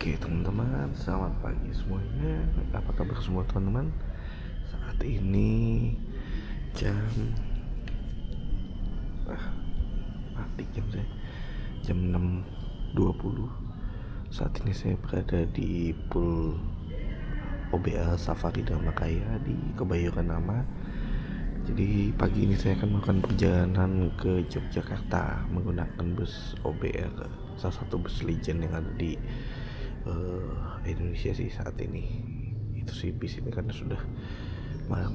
Oke teman-teman, selamat pagi semuanya. Apa kabar semua teman-teman? Saat ini jam mati jam 6.20. Saat ini saya berada di pool OBL Safari Dharmakaya di Kebayoran Lama. Jadi pagi ini saya akan melakukan perjalanan ke Yogyakarta menggunakan bus OBL, salah satu bus legend yang ada di Indonesia sih saat ini. Itu sih bis ini karena sudah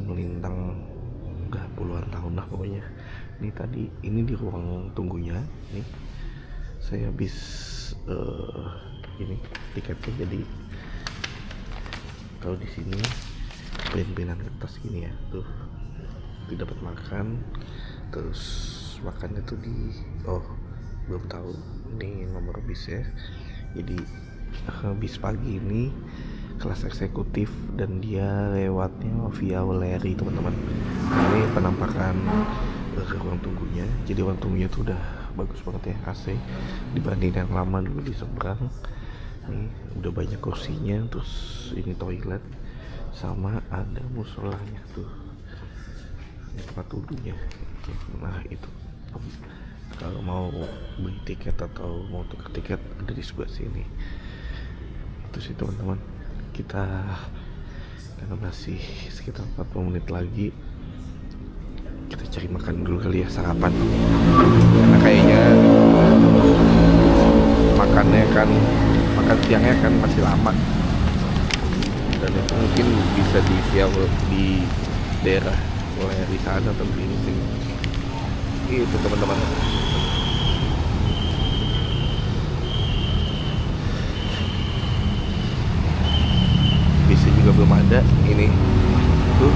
melintang udah puluhan tahun lah pokoknya. Ini di ruang tunggunya nih. Saya habis ini tiketnya, jadi kalau di sini ben-benan kertas gini ya tuh, dapat makan, terus makannya tuh belum tahu ini nomor bisnya. Jadi bis pagi ini kelas eksekutif dan dia lewatnya via Weleri teman-teman. Ini penampakan ruang tunggunya. Jadi ruang tunggunya tuh udah bagus banget ya, AC dibanding yang lama dulu di seberang. Nih udah banyak kursinya, terus ini toilet sama ada musolanya tuh, ini tempat wudhunya. Nah itu kalau mau beli tiket atau mau tukar tiket ada di sebelah sini. Itu sih teman-teman, kita karena masih sekitar 40 menit lagi, kita cari makan dulu kali ya, sarapan. Karena kayaknya makan siangnya kan masih lama, dan itu mungkin bisa di daerah mulai di sana atau di sini. Itu teman-teman. Bisa juga belum ada. Ini tuh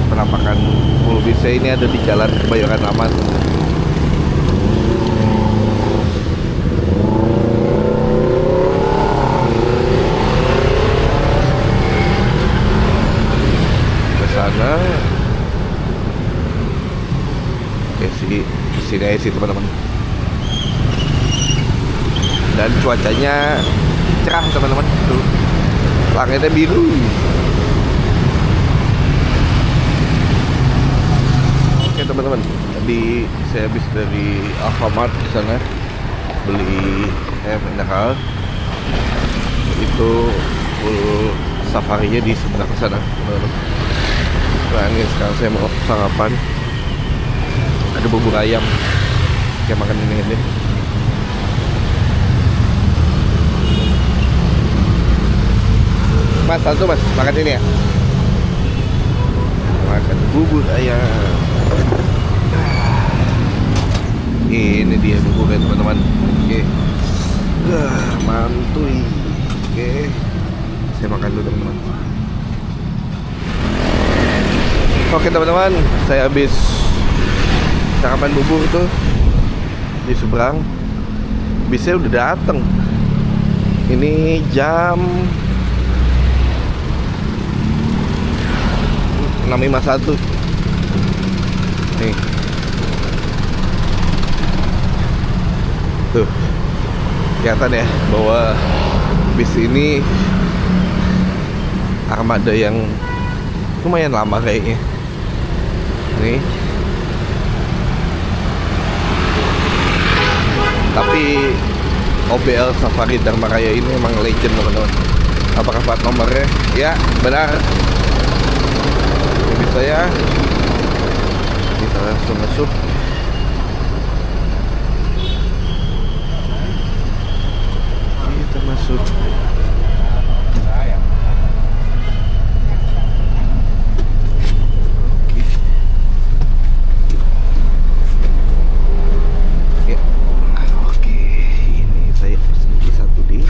penampakan full bisnya ini ada di Jalan Kebayoran Lama. Ke sana. Oke sih, di sini aja sih teman-teman. Dan cuacanya cerah teman-teman, tuh langitnya biru. Oke teman-teman, tadi saya habis dari Alfamart di sana beli mineral. Itu full safarinya di sebelah sana teman-teman. Nah ini sekarang saya mau sarapan, ada bubur ayam, kayak makan ini. Mas, satu mas, makan ini ya. Makan bubur ayam. Ini dia buburnya teman-teman. Oke. Mantuy. Oke. Saya makan dulu teman-teman. Oke teman-teman, saya habis sarapan bubur tuh di seberang. Bisnya udah dateng. Ini jam 6.51. Nih. Tuh. Kelihatan ya bahwa bis ini armada yang lumayan lama kayaknya. Nih. Tapi OBL Safari Dharmakaya ini emang legend teman-teman. Apakah plat nomornya? Ya, benar. Saya kita langsung masuk. Kita masuk. Ya. Oke, ini saya pesen satu di.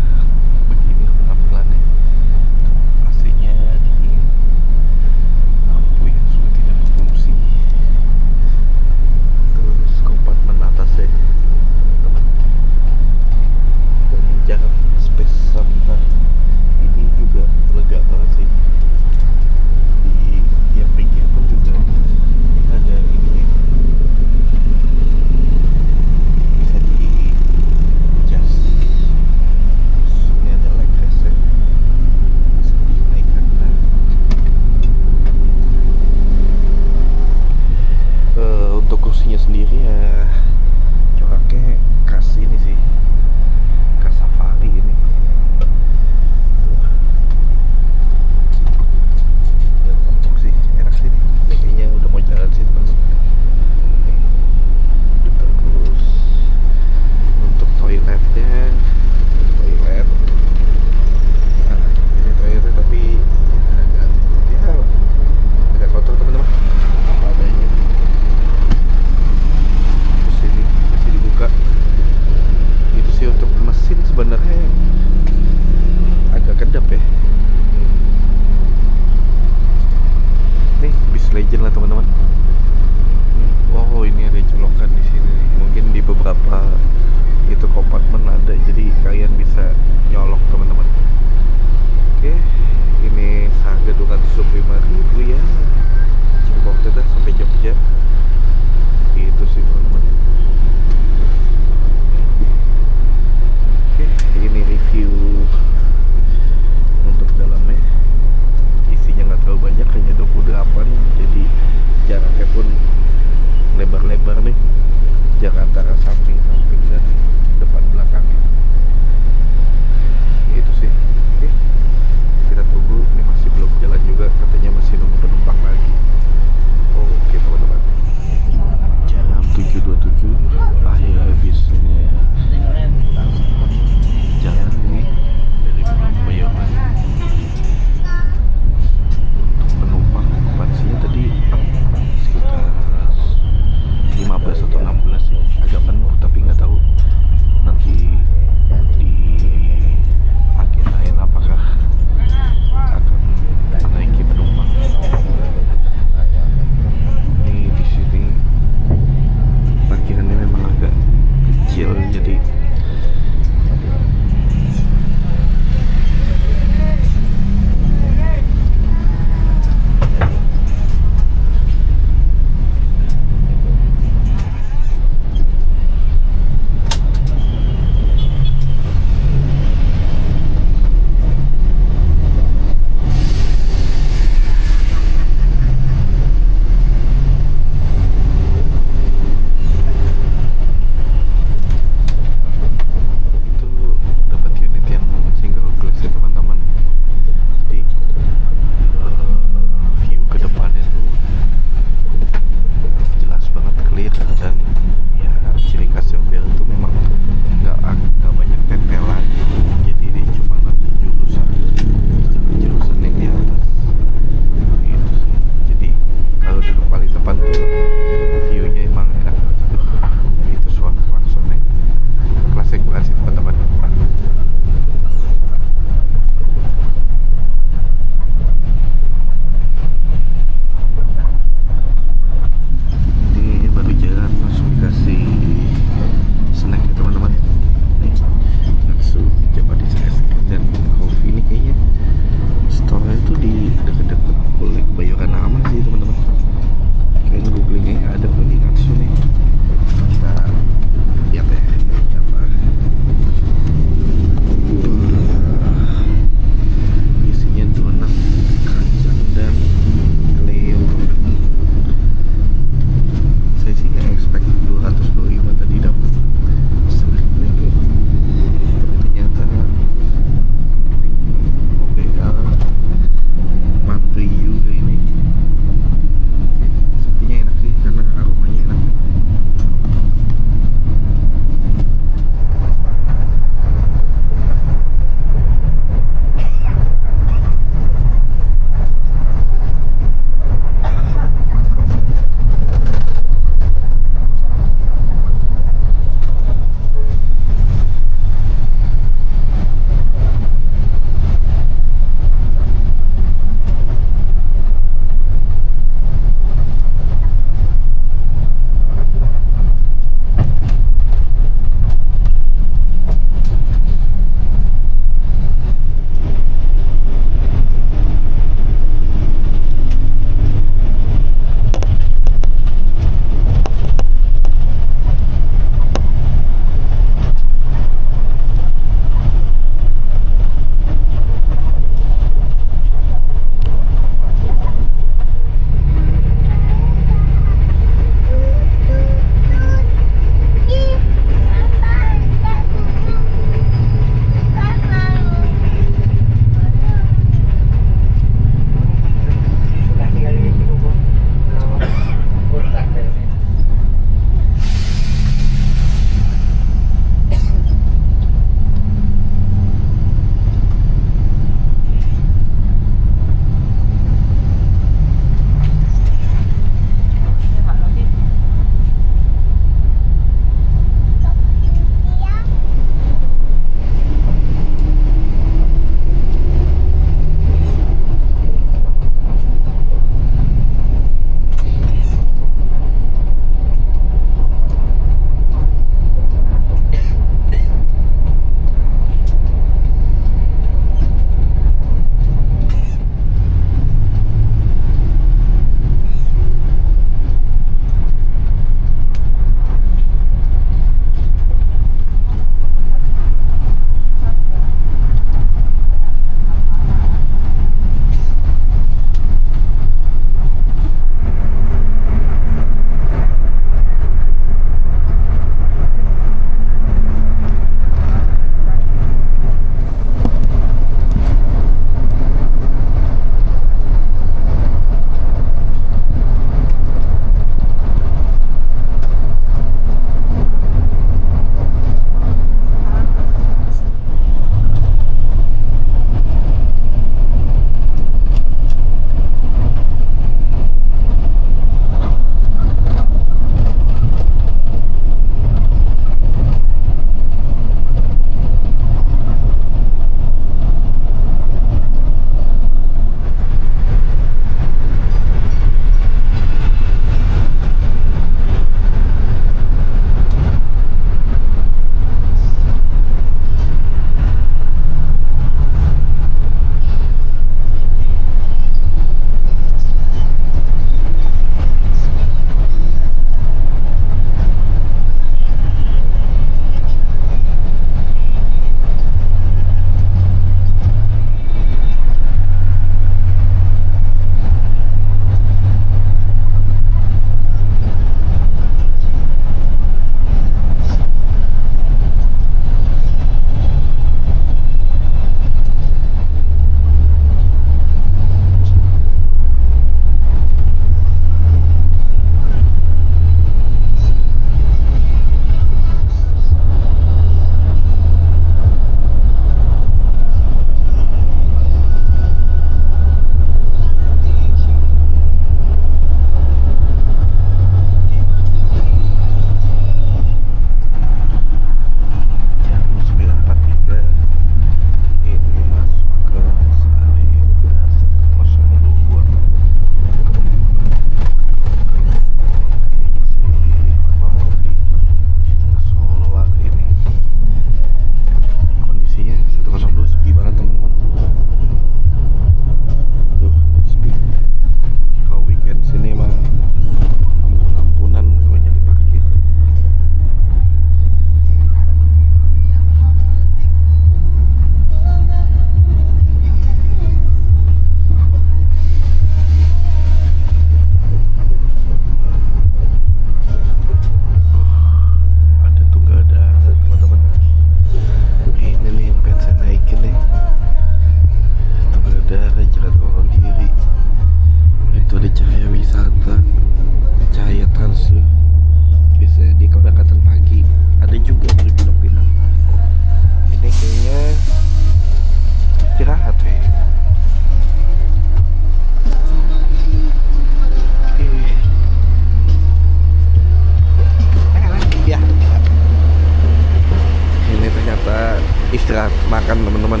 istirahat makan teman-teman.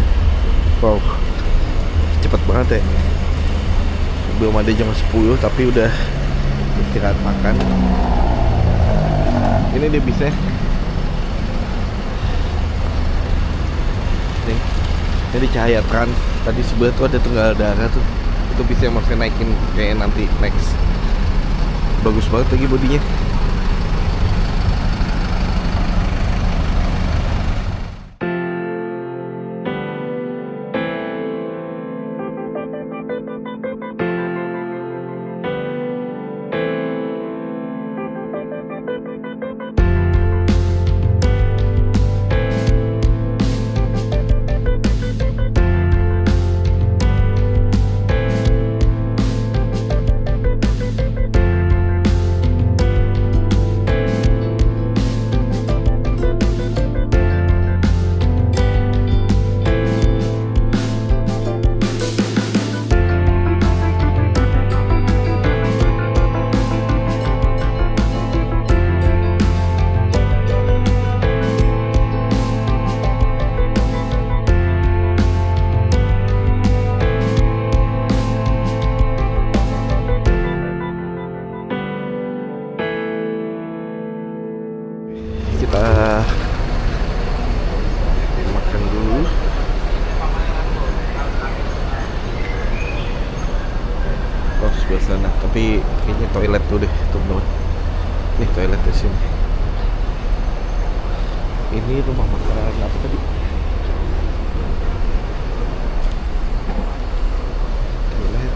Wow, cepet banget ya. Belum ada jam 10 tapi udah istirahat makan. Ini dia bisnya. Nih, ini cahaya trans. Tadi sebelah tuh ada Tunggal Darah tuh. Itu bis yang maksudnya naikin kayak nanti next. Bagus banget lagi bodinya. Kita makan dulu. Oh, sebelah sana. Tapi kayaknya toilet tuh deh, teman-teman. Nih toilet di sini. Ini rumah makan apa tadi? Toilet.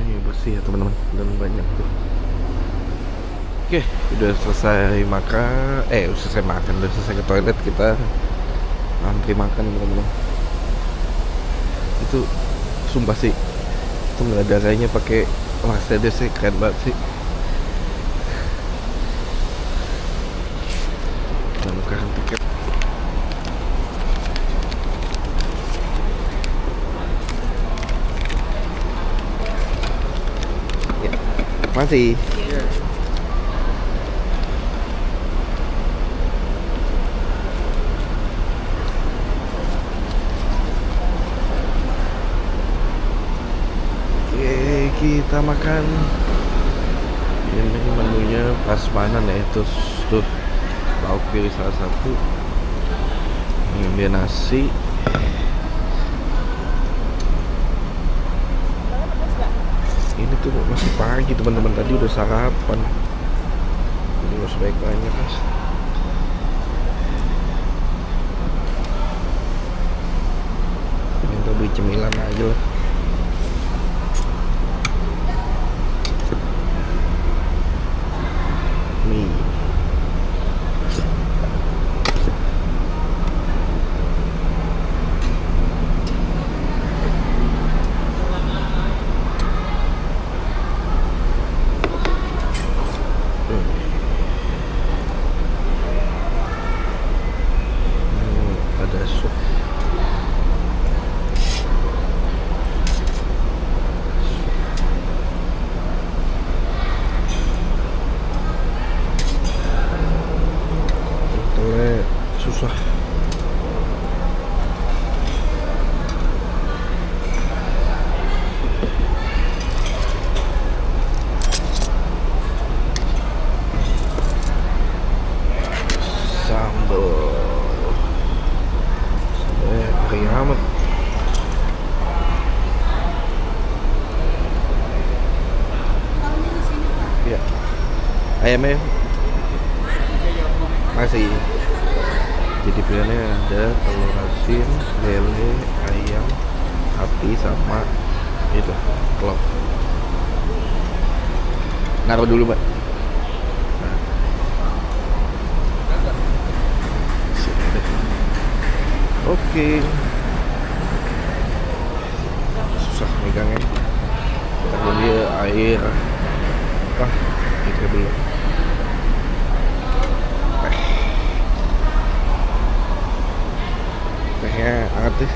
Ini bersih ya teman-teman, dan banyak tuh. Oke, udah selesai makan. Udah selesai makan, udah selesai ke toilet, kita antri makan teman-teman. Itu sumpah sih, itu nggak ada kayaknya pakai Mercedes sih, keren banget sih. Kita nukarin tiket. Ya, masih. Kita makan. Ini menunya prasmanan ya, terus tuh lauk pilih salah satu. Ini dia nasi. Ini tuh masih pagi teman-teman, tadi udah sarapan. Jadi masih banyak mas. Ini beli cemilan aja lah. Mie. Ada sup. Susah. Sambal kering amat. Ya, ayamnya masih. Jadi pilihannya ada telur asin, lele, ayam, sapi, sama itu telur. Naruh dulu mbak. Nah. Sini deh. Oke. Susah megangnya. Kita dia air. Itu dulu. Tehnya hangat deh.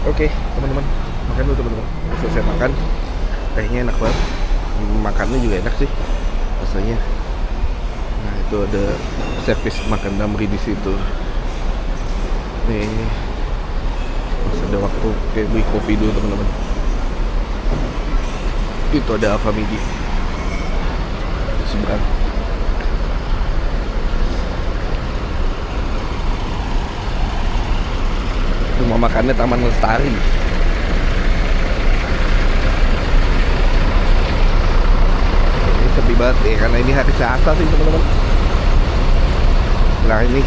Oke, teman-teman, makan dulu teman-teman. Selesai makan, tehnya enak banget. makannya juga enak sih rasanya. Nah itu ada servis makan Damri di situ. Nih masih ada waktu kayak beli kopi dulu teman-teman. Itu ada Alfamidi seberang. Rumah makannya Taman Lestari. Ini sepi banget ya karena ini hari Selasa sih teman-teman. Nah ini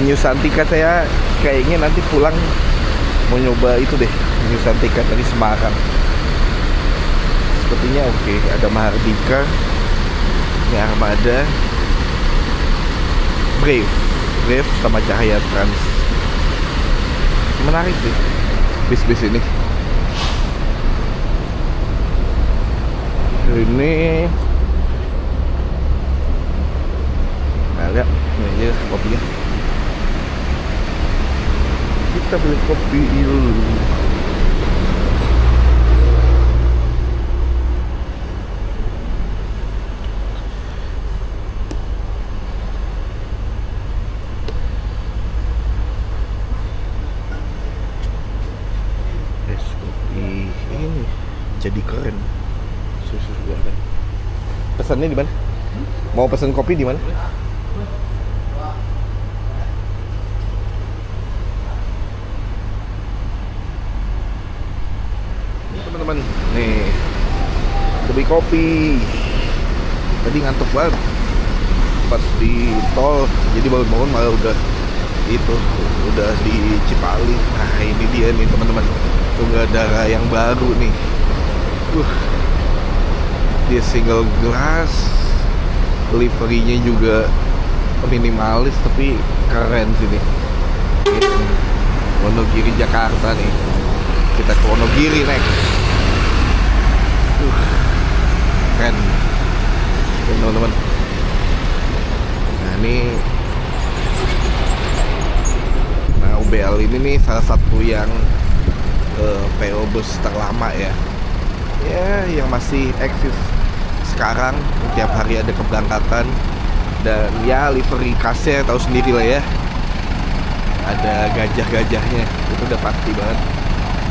New Santika, saya kayaknya nanti pulang mau nyoba itu deh, New Santika dari Semarang. Sepertinya oke. Ada Mahardika, ini Armada, Brave sama Cahaya Trans. Menarik sih bis-bis ini. Nah lihat ini aja kopinya. Kita beli kopi dulu. Ini jadi keren. Susu goreng. Pesannya di mana? Mau pesan kopi di mana? Teman-teman, nih beli kopi. Tadi ngantuk banget pas di tol, jadi bangun-bangun malah udah di Cipali. Nah ini dia nih teman-teman, Tunggal Darah yang baru nih. Dia single glass, delivery-nya juga minimalis tapi keren sini. Wonogiri Jakarta nih, kita ke Wonogiri next. Keren teman-teman. Nah ini UBL ini nih salah satu yang PO bus terlama ya, yang masih eksis sekarang. Tiap hari ada keberangkatan dan ya livery khasnya tahu sendiri lah ya, ada gajah-gajahnya, itu udah pasti banget.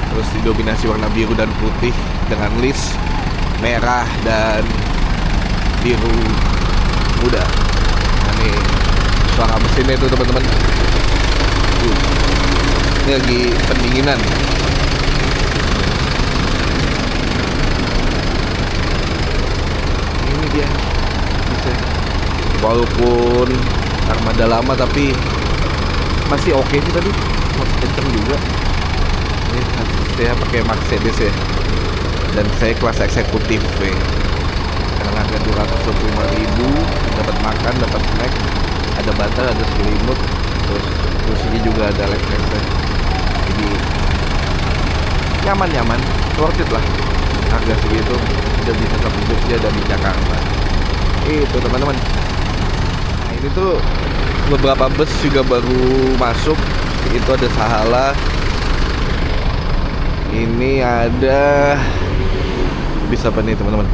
Terus didominasi warna biru dan putih dengan list merah dan biru muda. Nah nih suara mesinnya itu teman-teman. Ini lagi pendinginan. Ini dia bisa. Walaupun armada lama tapi masih oke sih tadi, masih kenceng juga. Ini saya pakai Mercedes ya, dan saya kelas eksekutif karena harga 225.000, dapat makan, dapat snack, ada bantal, ada selimut, terus ini juga ada refresher. Jadi nyaman, worth it lah. Harga segitu udah bisa ke Jogja dan di Jakarta. Itu teman-teman. Nah ini tuh beberapa bus juga baru masuk. Itu ada Sahala, ini ada bisa apa nih teman-teman,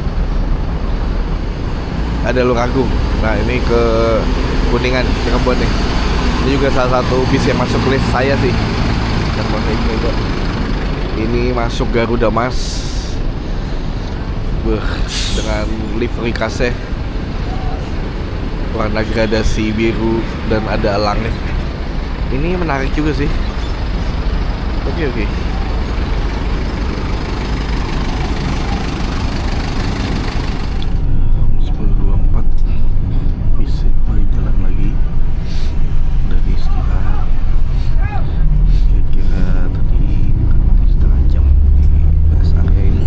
ada Luragung. Nah ini ke Kuningan, Cirebon nih. Ini juga salah satu bis yang masuk list saya sih, dan mau saya coba. Ini masuk Garuda Mas dengan livery khasnya warna gradasi biru dan ada langit. Ini menarik juga sih. Oke. 10.24 bisa balik jalan lagi. Udah di istirahat. Kira-kira tadi setengah jam di rest area ini.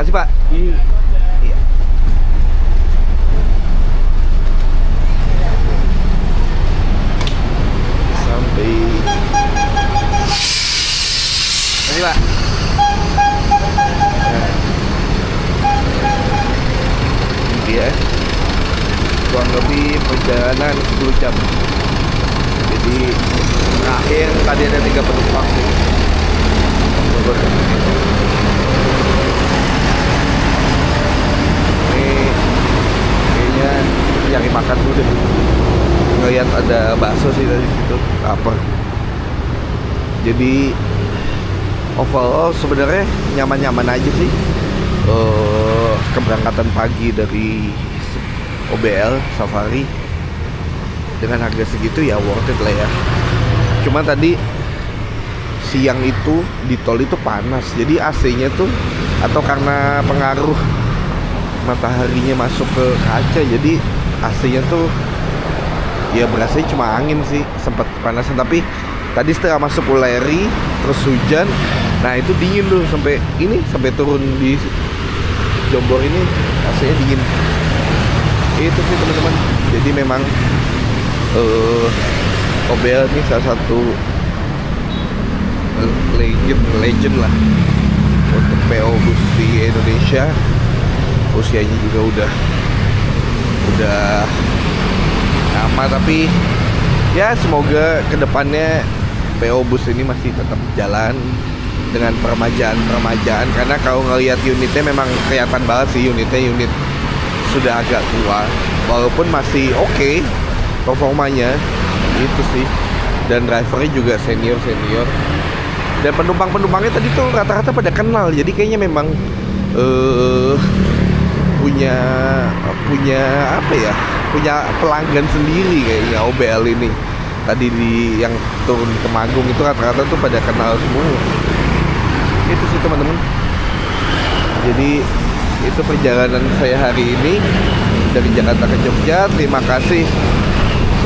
Makasih Pak. Iya. Sampai. Makasih Pak. Nah, ini dia. Kurang lebih perjalanan 10 jam. Jadi terakhir tadi ada 3 penumpang nih. Ini kayaknya nyari makan dulu deh. Ngeliat ada bakso sih dari situ, lapar. Jadi overall sebenarnya nyaman-nyaman aja sih. Keberangkatan pagi dari OBL Safari dengan harga segitu ya worth it lah ya. Cuma tadi siang itu di tol itu panas, jadi AC-nya tuh atau karena pengaruh mataharinya masuk ke kaca, jadi AC-nya tuh ya berasanya cuma angin sih, sempat kepanasan. Tapi tadi setelah masuk Wuleri terus hujan, nah itu dingin tuh sampai turun di Jombor ini AC-nya dingin. Itu sih teman-teman. Jadi memang OBL ini salah satu legend lah untuk PO bus di Indonesia. Usianya juga udah lama, tapi ya semoga kedepannya PO bus ini masih tetap jalan dengan permajaan, karena kalau ngelihat unitnya memang kelihatan banget sih unit sudah agak tua, walaupun masih oke performanya itu sih. Dan drivernya juga senior, dan penumpangnya tadi tuh rata-rata pada kenal, jadi kayaknya memang punya apa ya, punya pelanggan sendiri kayaknya OBL ini. Tadi yang turun ke Magung itu rata-rata tuh pada kenal semua. Itu sih teman-teman. Jadi itu perjalanan saya hari ini dari Jakarta ke Jogja. Terima kasih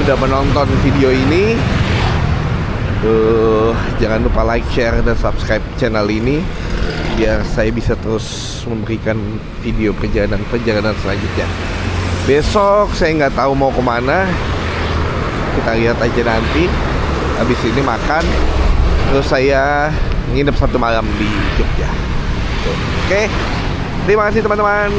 sudah menonton video ini. Jangan lupa like, share, dan subscribe channel ini biar saya bisa terus memberikan video perjalanan selanjutnya. Besok saya nggak tahu mau kemana, kita lihat aja nanti. Habis ini makan, terus saya nginep 1 malam di Jogja. Oke, terima kasih teman-teman.